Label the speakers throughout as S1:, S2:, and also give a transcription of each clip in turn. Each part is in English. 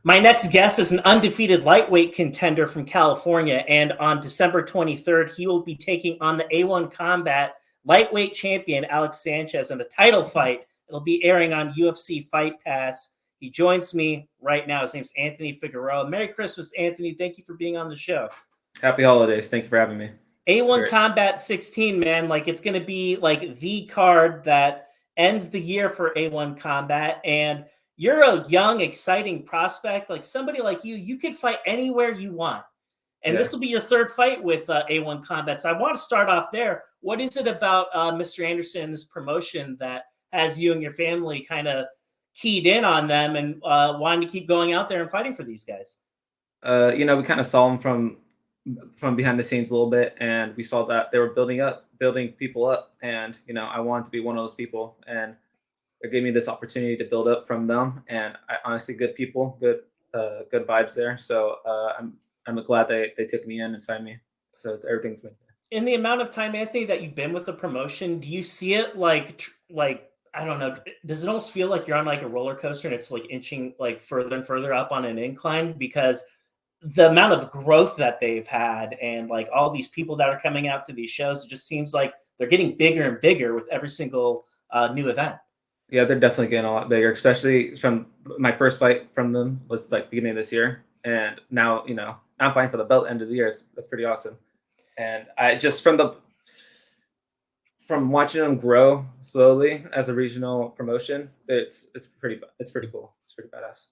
S1: My next guest is an undefeated lightweight contender from California, and on December 23rd, he will be taking on the A1 Combat lightweight champion Alex Sanchez in a title fight. It'll be airing on UFC Fight Pass. He joins me right now. His name's Anthony Figueroa. Merry Christmas, Anthony. Thank you for being on the show.
S2: Happy holidays. Thank you for having me.
S1: A1 Combat 16, man. Like, it's going to be like the card that ends the year for A1 Combat. And you're a young, exciting prospect. Like, somebody like you could fight anywhere you want. And this will be your third fight with A1 Combat. So I want to start off there. What is it about Mr. Anderson and this promotion that has you and your family kind of keyed in on them and wanting to keep going out there and fighting for these guys?
S2: We kind of saw them from behind the scenes a little bit, and we saw that they were building people up, and I wanted to be one of those people, and it gave me this opportunity to build up from them. And honestly, good people, good vibes there. So I'm glad they took me in and signed me. So everything's been.
S1: In the amount of time, Anthony, that you've been with the promotion, do you see it like I don't know, does it almost feel like you're on like a roller coaster and it's like inching like further and further up on an incline? Because the amount of growth that they've had and like all these people that are coming out to these shows, it just seems like they're getting bigger and bigger with every single new event.
S2: Yeah, they're definitely getting a lot bigger, especially from my first fight from them was like beginning of this year. And now, I'm fighting for the belt end of the year. That's pretty awesome. And I just from watching them grow slowly as a regional promotion, it's pretty cool. It's pretty badass.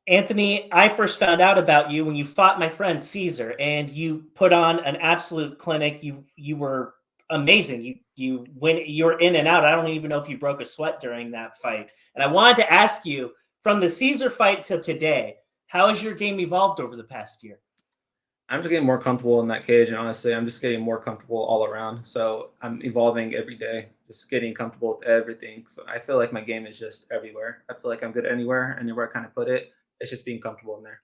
S1: Anthony, I first found out about you when you fought my friend Caesar, and you put on an absolute clinic. You were amazing. You were in and out. I don't even know if you broke a sweat during that fight. And I wanted to ask you, from the Caesar fight to today, how has your game evolved over the past year?
S2: I'm just getting more comfortable in that cage, and honestly, I'm just getting more comfortable all around. So I'm evolving every day, just getting comfortable with everything. So I feel like my game is just everywhere. I feel like I'm good anywhere I kind of put it. It's just being comfortable in there.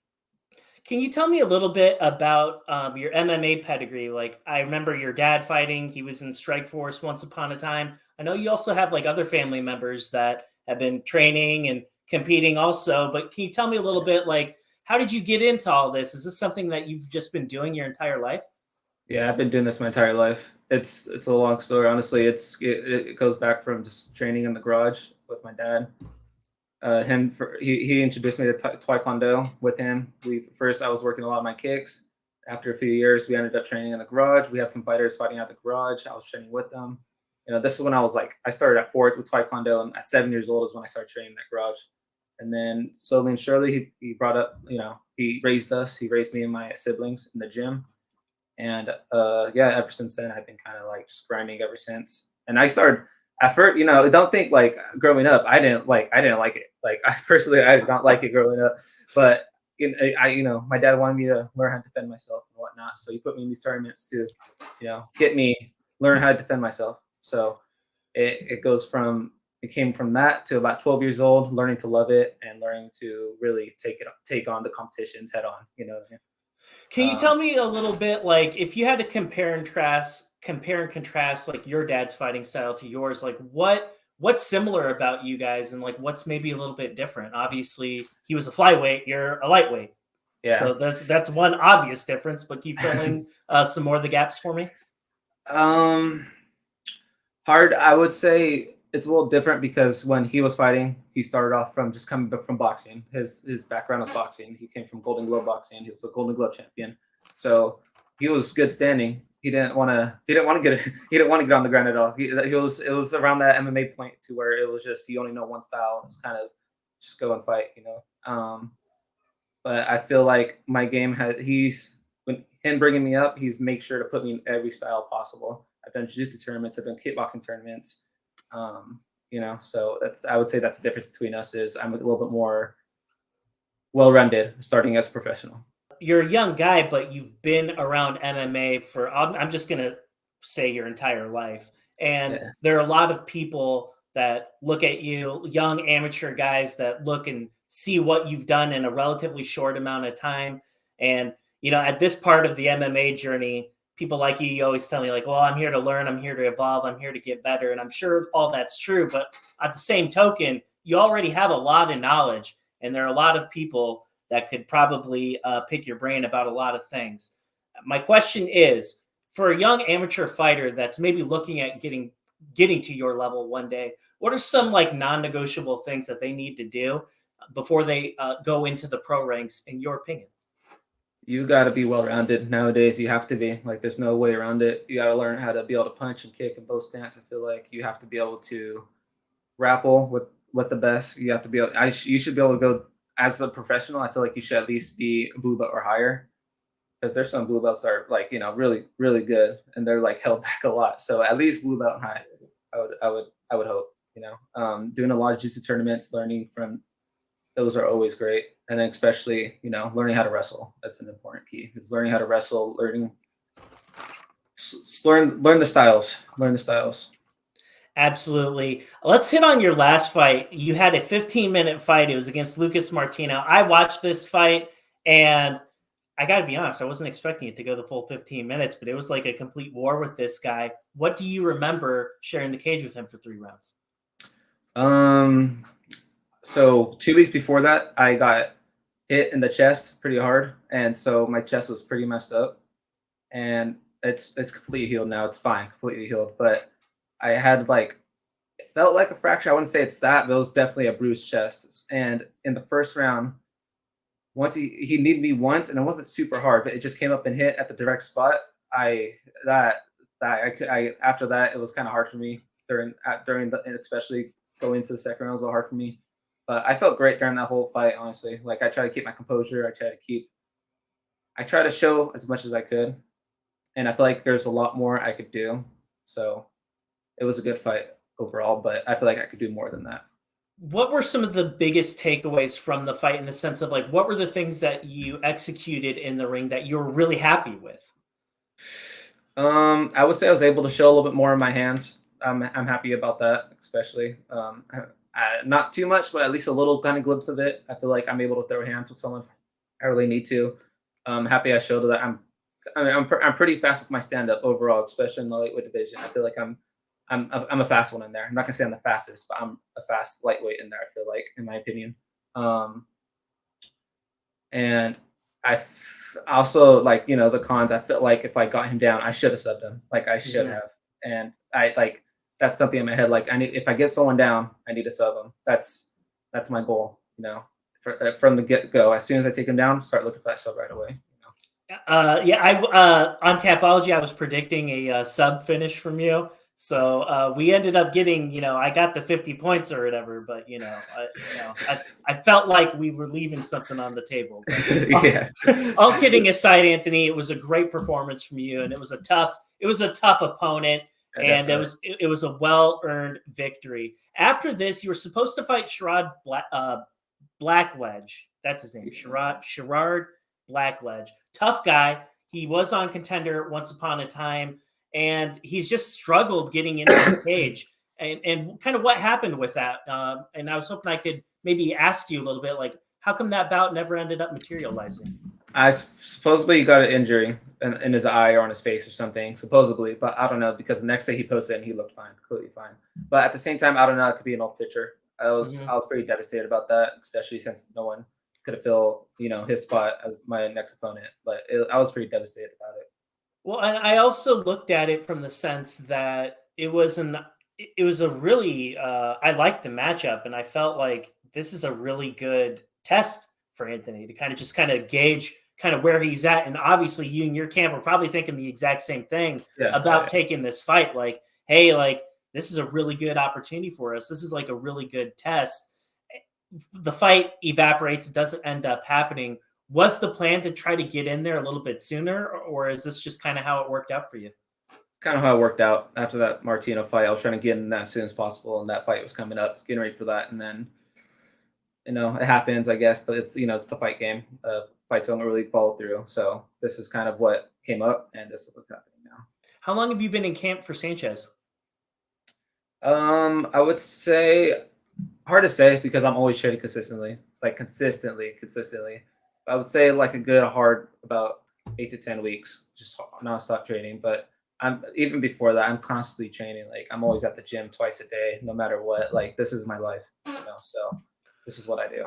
S1: Can you tell me a little bit about your MMA pedigree? Like, I remember your dad fighting. He was in Strikeforce once upon a time. I know you also have like other family members that have been training and competing also, but can you tell me a little bit, like, how did you get into all this? Is this something that you've just been doing your entire life?
S2: Yeah, I've been doing this my entire life. It's a long story. Honestly, it goes back from just training in the garage with my dad. He introduced me to taekwondo with him. I was working a lot of my kicks. After a few years, we ended up training in the garage. We had some fighters fighting at the garage. I was training with them. This is when I started at 4 with taekwondo, and at 7 years old is when I started training in that garage. And then slowly and surely, he brought up, he raised us. He raised me and my siblings in the gym. And ever since then, I've been kind of like just grinding ever since. And I started at first, don't think like growing up, I didn't like it. Like I did not like it growing up, but my dad wanted me to learn how to defend myself and whatnot. So he put me in these tournaments to, get me learn how to defend myself. So it came from that to about 12 years old, learning to love it and learning to really take on the competitions head on.
S1: Can you tell me a little bit, like, if you had to compare and contrast like your dad's fighting style to yours, like what's similar about you guys and like what's maybe a little bit different? Obviously, he was a flyweight, you're a lightweight. Yeah. So that's one obvious difference, but can you fill in some more of the gaps for me?
S2: Hard. I would say it's a little different because when he was fighting, he started off from just coming from boxing. His background was boxing. He came from Golden Glove boxing. He was a Golden Glove champion. So he was good standing. He didn't want to get on the ground at all. It was around that MMA point to where it was just he only know one style. It's kind of just go and fight, But I feel like my game when him bringing me up, he's make sure to put me in every style possible. I've done jiu-jitsu tournaments. I've done kickboxing tournaments. So I would say that's the difference between us is I'm a little bit more well-rounded starting as a professional.
S1: You're a young guy, but you've been around MMA for, I'm just going to say, your entire life. And there are a lot of people that look at you, young amateur guys that look and see what you've done in a relatively short amount of time. And, at this part of the MMA journey, people like you always tell me like, well, I'm here to learn, I'm here to evolve, I'm here to get better. And I'm sure all that's true. But at the same token, you already have a lot of knowledge. And there are a lot of people that could probably pick your brain about a lot of things. My question is, for a young amateur fighter that's maybe looking at getting to your level one day, what are some like non-negotiable things that they need to do before they go into the pro ranks, in your opinion?
S2: You got to be well-rounded nowadays. You have to be, like, there's no way around it. You got to learn how to be able to punch and kick in both stance. I feel like you have to be able to grapple with the best. You have to be able, you should be able to go as a professional. I feel like you should at least be a blue belt or higher, because there's some blue belts that are like, really, really good, and they're like held back a lot. So at least blue belt and high, I would hope, doing a lot of jiu-jitsu tournaments, learning from those are always great. And then especially, learning how to wrestle. That's an important key. It's learning how to wrestle, learn the styles,
S1: Absolutely. Let's hit on your last fight. You had a 15-minute fight. It was against Lucas Martino. I watched this fight, and I got to be honest, I wasn't expecting it to go the full 15 minutes, but it was like a complete war with this guy. What do you remember sharing the cage with him for 3 rounds?
S2: So 2 weeks before that, I got hit in the chest pretty hard, and so my chest was pretty messed up, and it's completely healed now. It's fine, completely healed. But I had it felt like a fracture. I wouldn't say it's that, but it was definitely a bruised chest. And in the first round, once he needed me once, and it wasn't super hard, but it just came up and hit at the direct spot. After that, it was kind of hard for me during and especially going into the second round, it was a little hard for me. But I felt great during that whole fight, honestly. Like, I try to keep my composure. I try to show as much as I could, and I feel like there's a lot more I could do. So it was a good fight overall, but I feel like I could do more than that.
S1: What were some of the biggest takeaways from the fight, in the sense of like, what were the things that you executed in the ring that you were really happy with?
S2: I would say I was able to show a little bit more in my hands. I'm happy about that, especially. Not too much, but at least a little kind of glimpse of it. I feel like I'm able to throw hands with someone if I really need to. I'm happy I showed that. I'm pretty fast with my stand up overall, especially in the lightweight division. I feel like I'm a fast one in there. I'm not gonna say I'm the fastest, but I'm a fast lightweight in there, I feel like, in my opinion. And also, like, the cons, I felt like if I got him down, I should have subbed him. Like, I should have. And that's something in my head. Like, if I get someone down, I need to sub them. That's my goal, from the get-go. As soon as I take him down, start looking for that sub right away.
S1: On Tapology, I was predicting a sub finish from you. So we ended up getting, I got the 50 points or whatever, but I felt like we were leaving something on the table.
S2: Yeah.
S1: All kidding aside, Anthony, it was a great performance from you, and it was a tough opponent, and it was a well-earned victory. After this, you were supposed to fight Sherrod Blackledge. That's his name, Sherrod Blackledge. Tough guy. He was on Contender once upon a time, and he's just struggled getting into the cage. And kind of what happened with that. And I was hoping I could maybe ask you a little bit, like, how come that bout never ended up materializing?
S2: Supposedly he got an injury in his eye or on his face or something, supposedly, but I don't know, because the next day he posted and he looked fine, completely fine. But at the same time, I don't know, it could be an old picture. I was pretty devastated about that, especially since no one could have filled, his spot as my next opponent. But I was pretty devastated about it.
S1: Well, and I also looked at it from the sense that it was a really, I liked the matchup, and I felt like this is a really good test for Anthony to kind of gauge kind of where he's at. And obviously you and your camp are probably thinking the exact same thing about taking this fight. Like, hey, like, this is a really good opportunity for us. This is like a really good test. The fight evaporates. It doesn't end up happening. Was the plan to try to get in there a little bit sooner, or is this just kind of how it worked out for you?
S2: Kind of how it worked out after that Martino fight. I was trying to get in that as soon as possible, and that fight was coming up. I was getting ready for that, and then, it happens, I guess. But it's the fight game. Fights don't really follow through. So this is kind of what came up, and this is what's happening now.
S1: How long have you been in camp for Sanchez?
S2: I would say, hard to say, because I'm always training consistently. I would say like a good hard about 8 to 10 weeks, just nonstop training. But even before that, I'm constantly training. Like, I'm always at the gym twice a day, no matter what. Like, this is my life, so this is what I do.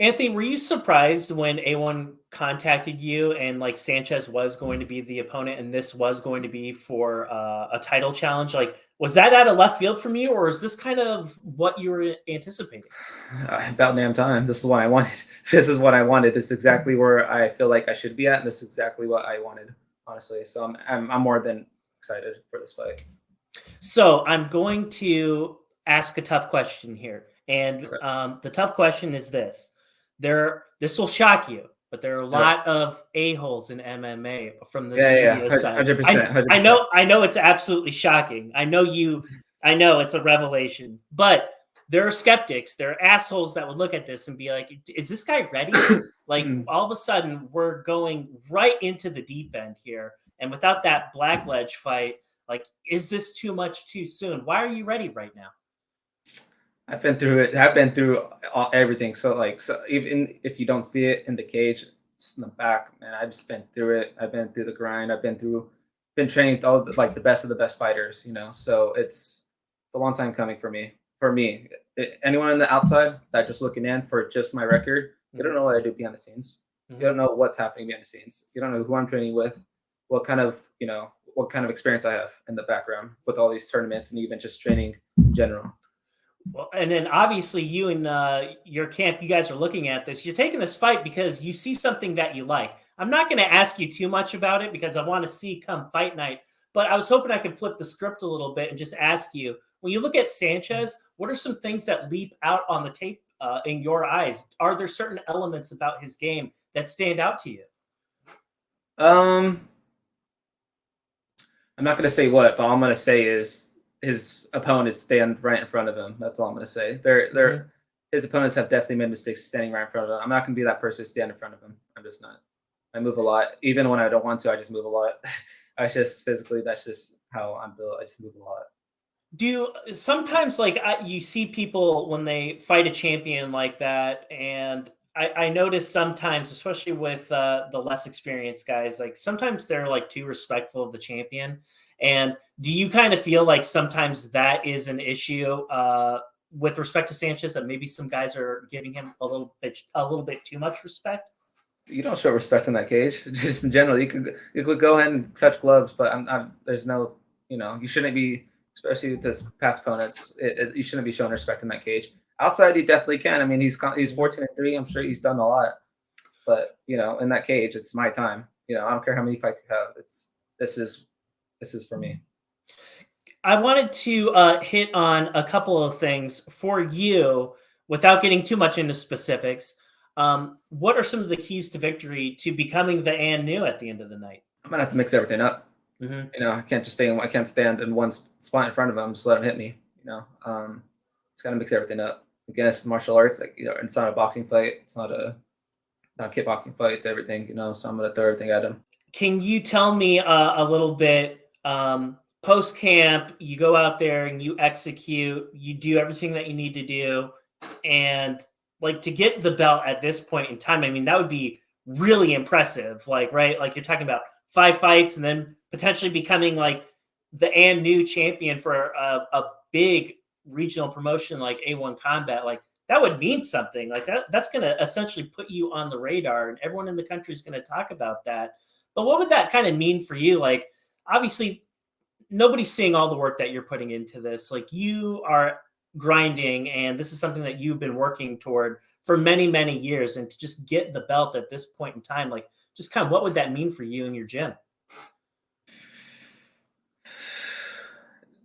S1: Anthony, were you surprised when A1 contacted you and like Sanchez was going to be the opponent and this was going to be for a title challenge? Like, was that out of left field from you, or is this kind of what you were anticipating?
S2: About damn time. This is what I wanted. This is what I wanted. This is exactly where I feel like I should be at, and this is exactly what I wanted, honestly. So I'm more than excited for this fight.
S1: So I'm going to ask a tough question here, and
S2: Okay.
S1: the tough question is this: this will shock you, but there are a
S2: Okay.
S1: lot of a-holes in MMA from the
S2: Yeah,
S1: media side.
S2: 100%,
S1: I
S2: 100%.
S1: know, I know, it's absolutely shocking. I know it's a revelation, but there are skeptics, there are assholes that would look at this and be like, "Is this guy ready?" Like all of a sudden, we're going right into the deep end here, and without that Blackledge fight. Like, is this too much too soon? Why are you ready right now?
S2: I've been through it. I've been through everything. So even if you don't see it in the cage, it's in the back, man. I've just been through it. I've been through the grind. Been training with all like the best of the best fighters. So it's a long time coming for me. Anyone on the outside that just looking in for just my record, you don't know what I do behind the scenes. You don't know what's happening behind the scenes. You don't know who I'm training with, what kind of experience I have in the background with all these tournaments and even just training in general.
S1: Well, and then obviously you and your camp, you guys are looking at this. You're taking this fight because you see something that you like. I'm not going to ask you too much about it because I want to see come fight night. But I was hoping I could flip the script a little bit and just ask you, when you look at Sanchez, what are some things that leap out on the tape in your eyes? Are there certain elements about his game that stand out to you?
S2: Um, I'm not gonna say what, but all I'm gonna say is his opponents stand right in front of him. That's all I'm gonna say. His opponents have definitely made mistakes standing right in front of him. I'm not gonna be that person to stand in front of him. I'm just not. I move a lot, even when I don't want to. I just move a lot. I just physically, that's just how I'm built. I just move a lot.
S1: Do you sometimes like you see people when they fight a champion like that, and I notice sometimes, especially with the less experienced guys, like sometimes they're like too respectful of the champion. And do you kind of feel like sometimes that is an issue with respect to Sanchez, that maybe some guys are giving him a little bit too much respect?
S2: You don't show respect in that cage. Just in general, you could go ahead and touch gloves, but there's no, you shouldn't be, especially with this past opponents. You shouldn't be showing respect in that cage. Outside, you definitely can. I mean, he's 14-3. I'm sure he's done a lot, but in that cage, it's my time. I don't care how many fights you have. This is for me.
S1: I wanted to hit on a couple of things for you without getting too much into specifics. What are some of the keys to victory to becoming the and new at the end of the night?
S2: I'm gonna have to mix everything up. I can't just I can't stand in one spot in front of him. Just let him hit me. Just gotta mix everything up. Again, it's martial arts. Like it's not a boxing fight. It's not a kickboxing fight. It's everything. So I'm gonna throw everything at him.
S1: Can you tell me a little bit? Post camp, you go out there and you execute. You do everything that you need to do, and like to get the belt at this point in time. I mean, that would be really impressive. Like, right? Like you're talking about 5 fights and then potentially becoming like the and new champion for a big regional promotion like A1 Combat. Like that would mean something. Like that's going to essentially put you on the radar, and everyone in the country is going to talk about that. But what would that kind of mean for you? Like, obviously, nobody's seeing all the work that you're putting into this. Like, you are grinding, and this is something that you've been working toward for many, many years. And to just get the belt at this point in time, like, just kind of what would that mean for you and your gym?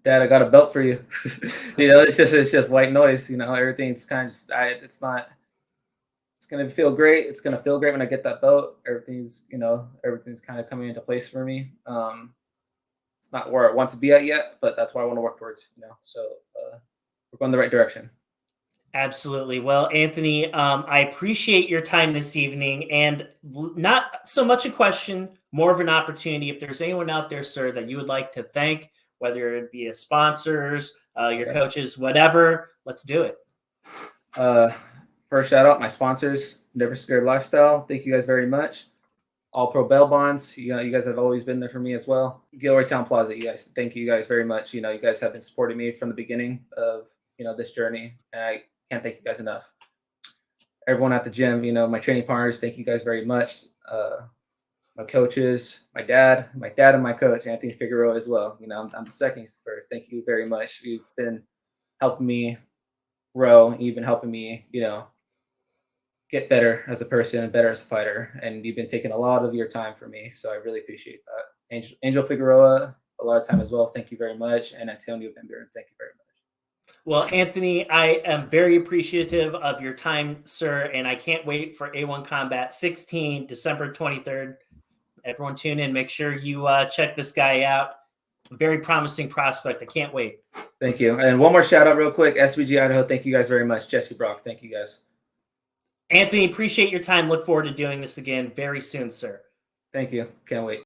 S2: Dad, I got a belt for you. It's just white noise. Everything's kind of just it's not. It's gonna feel great. It's gonna feel great when I get that belt. Everything's kind of coming into place for me. It's not where I want to be at yet, but that's what I want to work towards. So we're going the right direction.
S1: Absolutely. Well, Anthony, I appreciate your time this evening, and not so much a question, more of an opportunity. If there's anyone out there, sir, that you would like to thank, whether it be a sponsors, your coaches, whatever, let's do it.
S2: First shout out my sponsors, Never Scared Lifestyle. Thank you guys very much. All Pro Bail Bonds. You guys have always been there for me as well. Gilroy Town Plaza. You guys, thank you guys very much. You guys have been supporting me from the beginning of this journey, and I can't thank you guys enough. everyone at the gym, my training partners, thank you guys very much. My coaches, my dad and my coach, Anthony Figueroa as well. I'm the second first. Thank you very much. You've been helping me grow. You've been helping me, get better as a person and better as a fighter. And you've been taking a lot of your time for me. So I really appreciate that. Angel Figueroa, a lot of time as well. Thank you very much. And Antonio Bender, thank you very much.
S1: Well, Anthony, I am very appreciative of your time, sir, and I can't wait for A1 Combat 16, December 23rd. Everyone tune in. Make sure you check this guy out. Very promising prospect. I can't wait.
S2: Thank you. And one more shout out real quick. SBG Idaho, thank you guys very much. Jesse Brock, thank you guys.
S1: Anthony, appreciate your time. Look forward to doing this again very soon, sir.
S2: Thank you. Can't wait.